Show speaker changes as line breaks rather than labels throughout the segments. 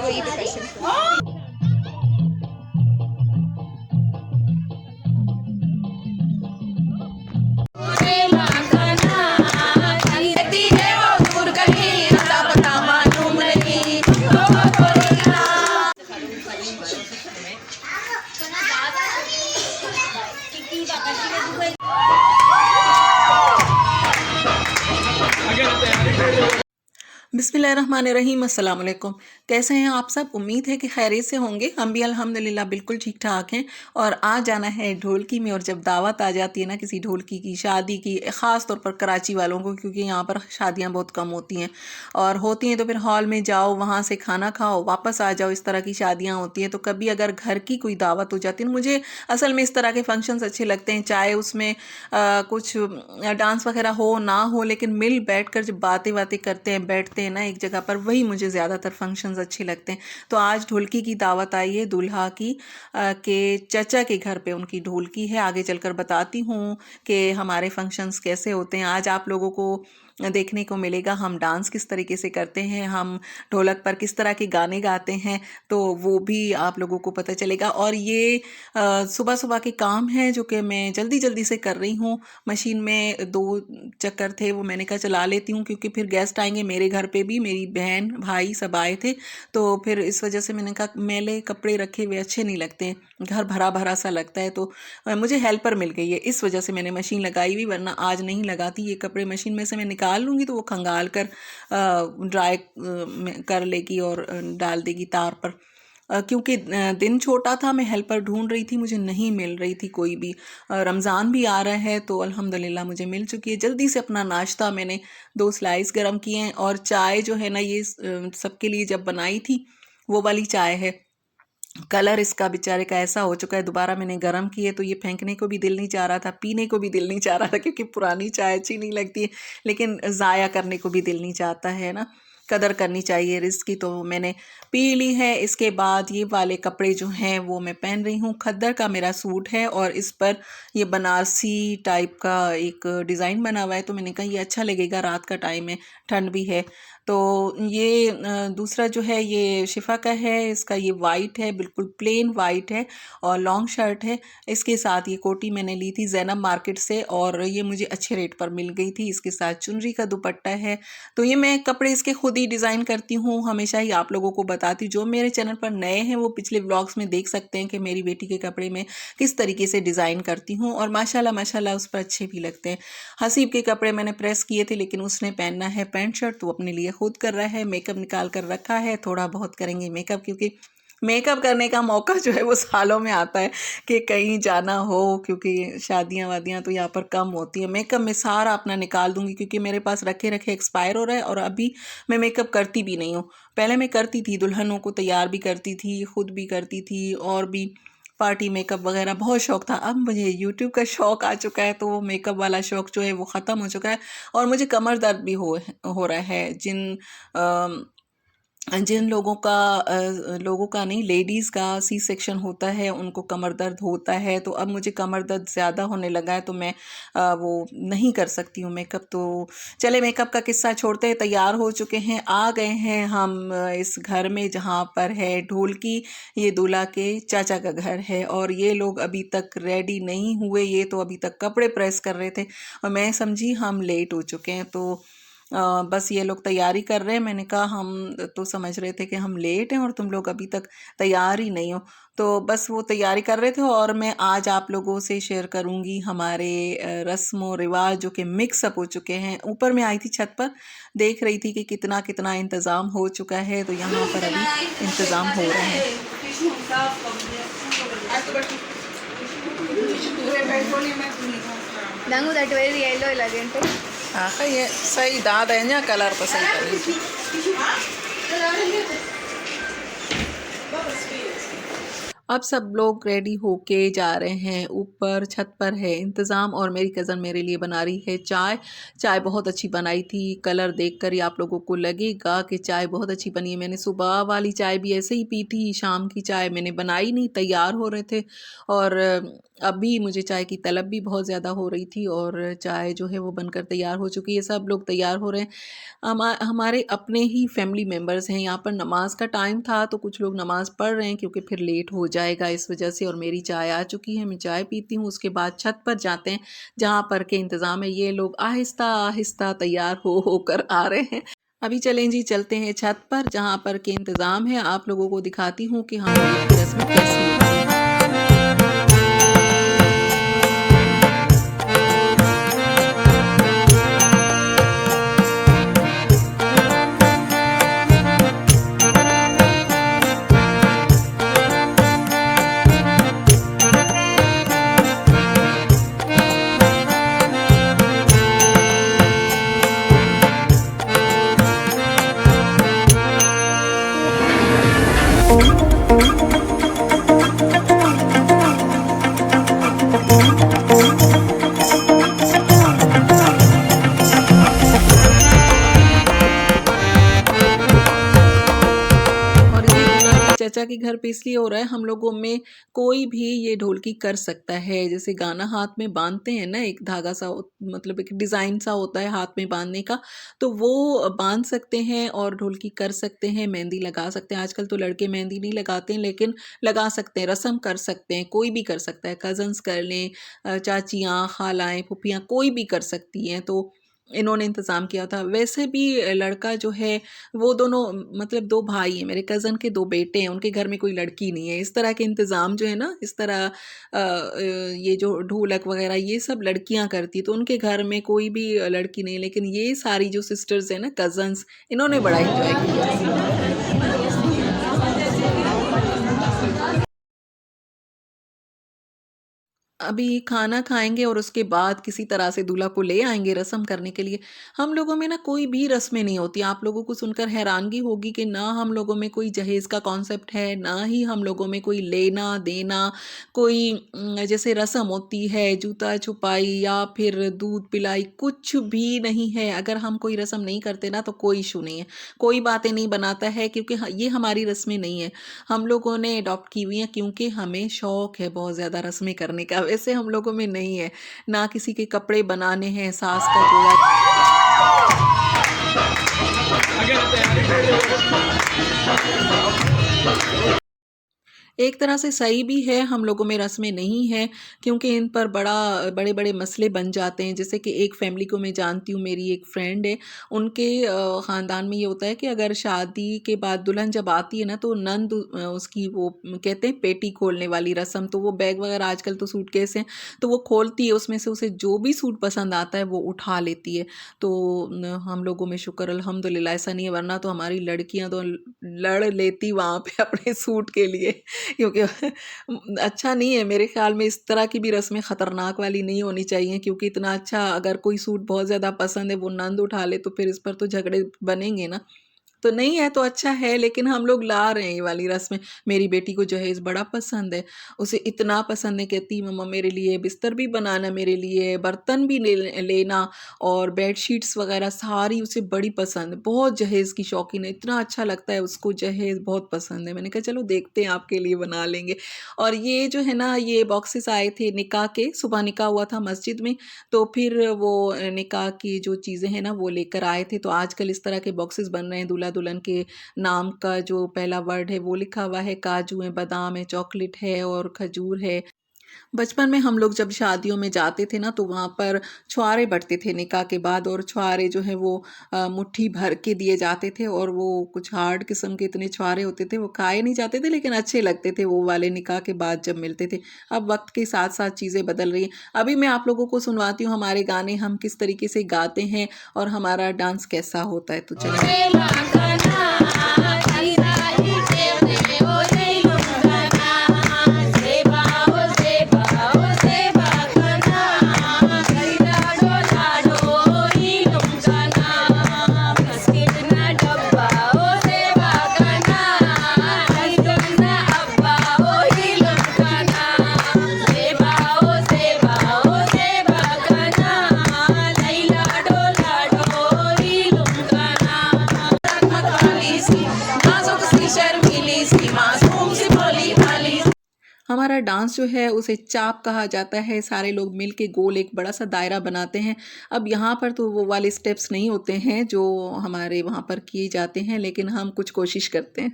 वही प्रिपरेशन।
बिस्मिल्लाहिर्रहमानिर्रहीम, अस्सलाम वालेकुम। कैसे हैं आप सब? उम्मीद है कि खैरियत से होंगे। हम भी अल्हम्दुलिल्लाह बिल्कुल ठीक ठाक हैं। और आज जाना है ढोलकी में, और जब दावत आ जाती है ना किसी ढोलकी की, शादी की, ख़ास तौर पर कराची वालों को, क्योंकि यहाँ पर शादियाँ बहुत कम होती हैं, और होती हैं तो फिर हॉल में जाओ, वहाँ से खाना खाओ, वापस आ जाओ, इस तरह की शादियाँ होती हैं। तो कभी अगर घर की कोई दावत हो जाती है, मुझे असल में इस तरह के फंक्शंस अच्छे लगते हैं, चाहे उसमें कुछ डांस वगैरह हो ना हो, लेकिन मिल बैठ कर जब बातें बातें करते हैं, बैठते हैं ना एक जगह पर, वही मुझे ज़्यादातर फंक्शंस अच्छे लगते हैं। तो आज ढोलकी की दावत आई है दूल्हा की, के चचा के घर पे उनकी ढोलकी है। आगे चलकर बताती हूँ कि हमारे फंक्शंस कैसे होते हैं। आज आप लोगों को देखने को मिलेगा हम डांस किस तरीके से करते हैं, हम ढोलक पर किस तरह के गाने गाते हैं, तो वो भी आप लोगों को पता चलेगा। और ये सुबह सुबह के काम है जो कि मैं जल्दी जल्दी से कर रही हूँ। मशीन में 2 चक्कर थे, वो मैंने कहा चला लेती हूँ, क्योंकि फिर गेस्ट आएंगे मेरे घर पे भी, मेरी बहन भाई सब आए थे, तो फिर इस वजह से मैंने कहा मैले कपड़े रखे हुए अच्छे नहीं लगते हैं, घर भरा भरा सा लगता है। तो मुझे हेल्पर मिल गई है, इस वजह से मैंने मशीन लगाई हुई, वरना आज नहीं लगाती। ये कपड़े मशीन में से मैं निकाल लूँगी तो वो खंगाल कर ड्राई कर लेगी और डाल देगी तार पर। क्योंकि दिन छोटा था, मैं हेल्पर ढूंढ रही थी, मुझे नहीं मिल रही थी कोई भी। रमज़ान भी आ रहा है तो अल्हम्दुलिल्लाह मुझे मिल चुकी है। जल्दी से अपना नाश्ता मैंने 2 स्लाइस गरम किए हैं, और चाय जो है ना, ये सबके लिए जब बनाई थी वो वाली चाय है। कलर इसका बेचारे का ऐसा हो चुका है, दोबारा मैंने गरम किए तो ये फेंकने को भी दिल नहीं चाह रहा था, पीने को भी दिल नहीं चाह रहा था, क्योंकि पुरानी चाय अच्छी नहीं लगती है, लेकिन ज़ाया करने को भी दिल नहीं चाहता है ना, कदर करनी चाहिए रिस्क की। तो मैंने पी ली है। इसके बाद ये वाले कपड़े जो हैं वो मैं पहन रही हूँ। खद्दर का मेरा सूट है और इस पर ये बनारसी टाइप का एक डिज़ाइन बना हुआ है, तो मैंने कहा ये अच्छा लगेगा, रात का टाइम है, ठंड भी है। तो ये दूसरा जो है ये शिफा का है, इसका ये वाइट है, बिल्कुल प्लेन वाइट है, और लॉन्ग शर्ट है। इसके साथ ये कोटी मैंने ली थी ज़ैनब मार्केट से, और ये मुझे अच्छे रेट पर मिल गई थी। इसके साथ चुनरी का दुपट्टा है। तो ये मैं कपड़े इसके खुद ही डिज़ाइन करती हूँ, हमेशा ही आप लोगों को बताती हूँ। जो मेरे चैनल पर नए हैं वो पिछले व्लॉग्स में देख सकते हैं कि मेरी बेटी के कपड़े में किस तरीके से डिज़ाइन करती हूँ, और माशाल्लाह माशाल्लाह उस पर अच्छे भी लगते हैं। हसीब के कपड़े मैंने प्रेस किए थे, लेकिन उसने पहनना है पैंट शर्ट, तो अपने लिए खुद कर रहा है। मेकअप निकाल कर रखा है, थोड़ा बहुत करेंगे मेकअप, क्योंकि मेकअप करने का मौका जो है वो सालों में आता है कि कहीं जाना हो, क्योंकि शादियां वादियां तो यहाँ पर कम होती है। मेकअप मैं सारा अपना निकाल दूंगी, क्योंकि मेरे पास रखे रखे एक्सपायर हो रहा है, और अभी मैं मेकअप करती भी नहीं हूँ। पहले मैं करती थी, दुल्हनों को तैयार भी करती थी, खुद भी करती थी, और भी पार्टी मेकअप वगैरह बहुत शौक था। अब मुझे यूट्यूब का शौक आ चुका है, तो वो मेकअप वाला शौक जो है वो ख़त्म हो चुका है। और मुझे कमर दर्द भी हो रहा है। जिन लोगों का नहीं, लेडीज़ का सी सेक्शन होता है, उनको कमर दर्द होता है। तो अब मुझे कमर दर्द ज़्यादा होने लगा है, तो मैं वो नहीं कर सकती हूँ मेकअप। तो चले मेकअप का किस्सा छोड़ते हैं। तैयार हो चुके हैं, आ गए हैं हम इस घर में जहाँ पर है ढोलकी। ये दूल्हा के चाचा का घर है, और ये लोग अभी तक रेडी नहीं हुए, ये तो अभी तक कपड़े प्रेस कर रहे थे, और मैं समझी हम लेट हो चुके हैं। तो बस ये लोग तैयारी कर रहे हैं। मैंने कहा हम तो समझ रहे थे कि हम लेट हैं, और तुम लोग अभी तक तैयार ही नहीं हो। तो बस वो तैयारी कर रहे थे, और मैं आज आप लोगों से शेयर करूंगी हमारे रस्म व रिवाज जो कि मिक्स अप हो चुके हैं। ऊपर मैं आई थी छत पर, देख रही थी कि कितना कितना इंतज़ाम हो चुका है, तो यहाँ पर अभी इंतज़ाम हो रहा है।
Dangu that very yellow elegant.
हाँ, ये सही दाद है ना, कलर तो सही करें। अब सब लोग रेडी होके जा रहे हैं ऊपर, छत पर है इंतज़ाम और मेरी कज़न मेरे लिए बना रही है चाय। चाय बहुत अच्छी बनाई थी, कलर देखकर ही आप लोगों को लगेगा कि चाय बहुत अच्छी बनी है। मैंने सुबह वाली चाय भी ऐसे ही पी थी, शाम की चाय मैंने बनाई नहीं, तैयार हो रहे थे और अभी मुझे चाय की तलब भी बहुत ज़्यादा हो रही थी और चाय जो है वो बनकर तैयार हो चुकी है। सब लोग तैयार हो रहे हैं। हमारे अपने ही फैमिली मेंबर्स हैं। यहाँ पर नमाज का टाइम था तो कुछ लोग नमाज़ पढ़ रहे हैं क्योंकि फिर लेट हो जाएगा इस वजह से। और मेरी चाय आ चुकी है, मैं चाय पीती हूँ। उसके बाद छत पर जाते हैं जहाँ पर के इंतज़ाम है। ये लोग आहिस्ता आहिस्ता तैयार हो होकर आ रहे हैं। अभी चलें जी, चलते हैं छत पर जहाँ पर के इंतज़ाम है। आप लोगों को दिखाती हूँ कि हम लोगों की रस्में कैसी होती हैं। और ये दुल्हन के चाचा के घर पे इसलिए हो रहा है, हम लोगों में कोई भी ये ढोलकी कर सकता है। जैसे गाना हाथ में बांधते हैं ना, एक धागा सा मतलब एक डिज़ाइन सा होता है हाथ में बांधने का, तो वो बांध सकते हैं और ढोलकी कर सकते हैं, मेहंदी लगा सकते हैं। आजकल तो लड़के मेहंदी नहीं लगाते हैं लेकिन लगा सकते हैं, रस्म कर सकते हैं, कोई भी कर सकता है। कज़न्स कर लें, चाचियाँ, खालाएँ, फूफियाँ, कोई भी कर सकती हैं। तो इन्होंने इंतज़ाम किया था। वैसे भी लड़का जो है वो दोनों मतलब 2 भाई हैं, मेरे कज़न के 2 बेटे हैं, उनके घर में कोई लड़की नहीं है। इस तरह के इंतज़ाम जो है ना, इस तरह ये जो ढोलक वग़ैरह ये सब लड़कियाँ करती हैं, तो उनके घर में कोई भी लड़की नहीं है। लेकिन ये सारी जो सिस्टर्स हैं ना, कज़न्स, इन्होंने बड़ा एन्जॉय किया। अभी खाना खाएँगे और उसके बाद किसी तरह से दूल्हा को ले आएँगे रस्म करने के लिए। हम लोगों में ना कोई भी रस्में नहीं होती। आप लोगों को सुनकर हैरानगी होगी कि ना हम लोगों में कोई जहेज़ का कॉन्सेप्ट है, ना ही हम लोगों में कोई लेना-देना, कोई जैसे रस्म होती है, जूता-छुपाई या फिर दूध पिलाई, कुछ भी नहीं है। अगर हम कोई रस्म नहीं करते ना तो कोई इश्यू नहीं है। कोई बातें नहीं बनाता है क्योंकि ये हमारी रस्में नहीं है। हम लोगों ने अडॉप्ट की हुई हैं क्योंकि हमें शौक है बहुत ज़्यादा रस्में करने का। वैसे हम लोगों में नहीं है, ना किसी के कपड़े बनाने हैं, सास का जोड़ा। एक तरह से सही भी है, हम लोगों में रस्में नहीं हैं क्योंकि इन पर बड़े-बड़े मसले बन जाते हैं। जैसे कि एक फ़ैमिली को मैं जानती हूँ, मेरी एक फ्रेंड है, उनके ख़ानदान में ये होता है कि अगर शादी के बाद दुल्हन जब आती है ना तो नंद उसकी वो कहते हैं पेटी खोलने वाली रस्म, तो वो बैग वग़ैरह आजकल तो सूटकेस हैं, तो वो खोलती है, उसमें से उसे जो भी सूट पसंद आता है वो उठा लेती है। तो हम लोगों में शुक्र अल्हम्दुलिल्लाह ऐसा नहीं है, वरना तो हमारी लड़कियाँ तो लड़ लेती वहाँ पे अपने सूट के लिए। क्योंकि अच्छा नहीं है मेरे ख़्याल में, इस तरह की भी रस्में ख़तरनाक वाली नहीं होनी चाहिए क्योंकि इतना अच्छा अगर कोई सूट बहुत ज़्यादा पसंद है, वो नंद उठा ले तो फिर इस पर तो झगड़े बनेंगे ना। तो नहीं है तो अच्छा है, लेकिन हम लोग ला रहे हैं ये वाली रस्में। मेरी बेटी को जहेज़ बड़ा पसंद है, उसे इतना पसंद है, कहती मम्मा मेरे लिए बिस्तर भी बनाना, मेरे लिए बर्तन भी लेना और बेडशीट्स वग़ैरह सारी उसे बड़ी पसंद है। बहुत जहेज़ की शौकीन है, इतना अच्छा लगता है उसको, जहेज़ बहुत पसंद है। मैंने कहा चलो देखते हैं आपके लिए बना लेंगे। और ये जो है ना, ये बॉक्सेस आए थे निकाह के, सुबह निकाह हुआ था मस्जिद में, तो फिर वो निकाह की जो चीज़ें हैं ना वो लेकर आए थे। तो आजकल इस तरह के बॉक्सेस बन रहे हैं, दूल्हा-दुल्हन के नाम का जो पहला वर्ड है वो लिखा हुआ है, काजू है, बादाम है, चॉकलेट है और खजूर है। बचपन में हम लोग जब शादियों में जाते थे ना तो वहाँ पर छुआरे बँटते थे निकाह के बाद, और छुआरे जो है वो मुट्ठी भर के दिए जाते थे और वो कुछ हार्ड किस्म के इतने छुआरे होते थे, वो खाए नहीं जाते थे लेकिन अच्छे लगते थे वो वाले निकाह के बाद जब मिलते थे। अब वक्त के साथ साथ चीज़ें बदल रही हैं। अभी मैं आप लोगों को सुनवाती हूँ हमारे गाने हम किस तरीके से गाते हैं और हमारा डांस कैसा होता है, तो चलिए। सी मासूम सी भोली भाली। हमारा डांस जो है उसे चाप कहा जाता है। सारे लोग मिल के गोल एक बड़ा सा दायरा बनाते हैं। अब यहाँ पर तो वो वाले स्टेप्स नहीं होते हैं जो हमारे वहाँ पर किए जाते हैं, लेकिन हम कुछ कोशिश करते हैं।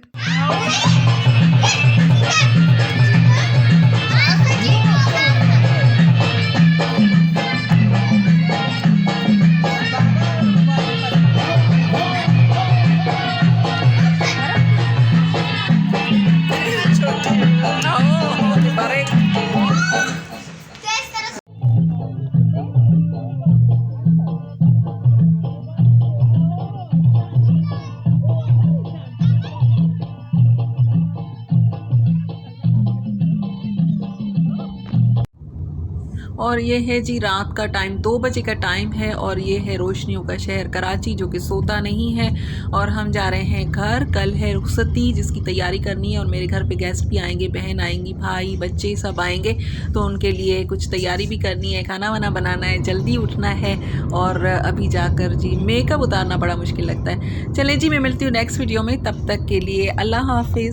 और ये है जी रात का टाइम, 2 बजे का टाइम है और ये है रोशनियों का शहर कराची जो कि सोता नहीं है। और हम जा रहे हैं घर। कल है रुखसती जिसकी तैयारी करनी है और मेरे घर पे गेस्ट भी आएंगे, बहन आएंगी, भाई बच्चे सब आएंगे, तो उनके लिए कुछ तैयारी भी करनी है, खाना वाना बनाना है, जल्दी उठना है। और अभी जाकर जी मेकअप उतारना बड़ा मुश्किल लगता है। चलें जी, मैं मिलती हूँ नेक्स्ट वीडियो में, तब तक के लिए अल्लाह हाफिज़।